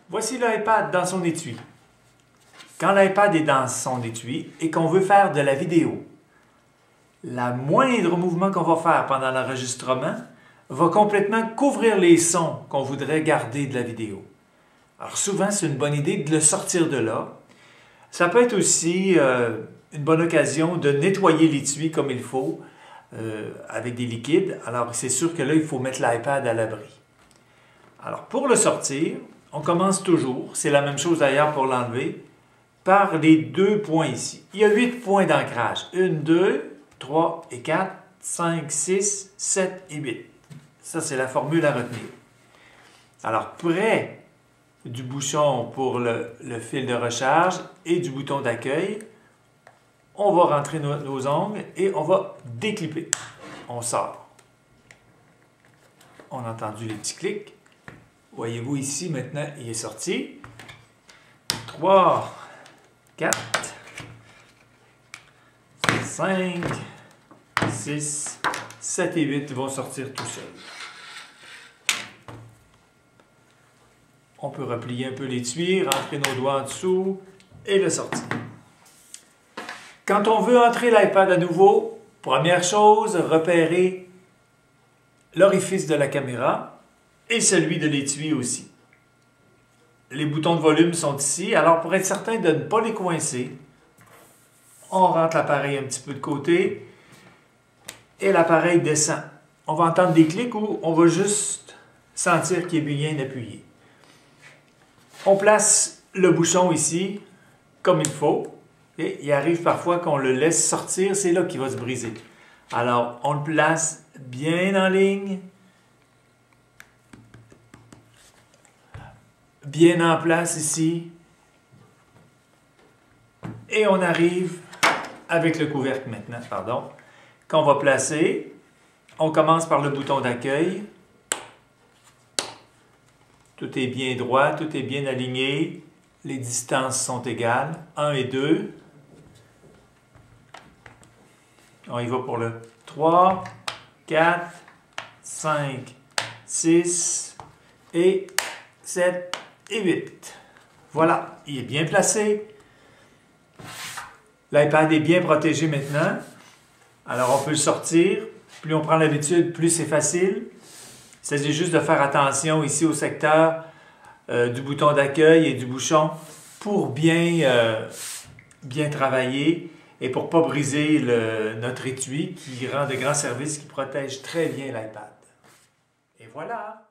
Voici l'iPad dans son étui. Quand l'iPad est dans son étui et qu'on veut faire de la vidéo, le moindre mouvement qu'on va faire pendant l'enregistrement va complètement couvrir les sons qu'on voudrait garder de la vidéo. Alors souvent, c'est une bonne idée de le sortir de là. Ça peut être aussi une bonne occasion de nettoyer l'étui comme il faut avec des liquides. Alors c'est sûr que là, il faut mettre l'iPad à l'abri. Alors pour le sortir, on commence toujours, c'est la même chose d'ailleurs pour l'enlever, par les 2 points ici. Il y a 8 points d'ancrage. 1, 2, 3 et 4, 5, 6, 7 et 8. Ça, c'est la formule à retenir. Alors, près du bouchon pour le fil de recharge et du bouton d'accueil, on va rentrer nos ongles et on va déclipper. On sort. On a entendu les petits clics. Voyez-vous ici, maintenant, il est sorti. 3, 4, 5, 6, 7 et 8 vont sortir tout seuls. On peut replier un peu l'étui, rentrer nos doigts en dessous et le sortir. Quand on veut entrer l'iPad à nouveau, première chose, repérer l'orifice de la caméra et celui de l'étui aussi. Les boutons de volume sont ici, alors pour être certain de ne pas les coincer, on rentre l'appareil un petit peu de côté et l'appareil descend. On va entendre des clics ou on va juste sentir qu'il est bien appuyé. On place le bouchon ici comme il faut et il arrive parfois qu'on le laisse sortir, c'est là qu'il va se briser. Alors on le place bien en ligne, bien en place ici et on arrive avec le couvercle maintenant, qu'on va placer. On commence par le bouton d'accueil. Tout est bien droit, tout est bien aligné. Les distances sont égales. 1 et 2. On y va pour le 3, 4, 5, 6 et 7 et 8. Voilà, il est bien placé. L'iPad est bien protégé maintenant. Alors on peut le sortir. Plus on prend l'habitude, plus c'est facile. Il s'agit juste de faire attention ici au secteur du bouton d'accueil et du bouchon pour bien travailler et pour ne pas briser notre étui qui rend de grands services, qui protège très bien l'iPad. Et voilà!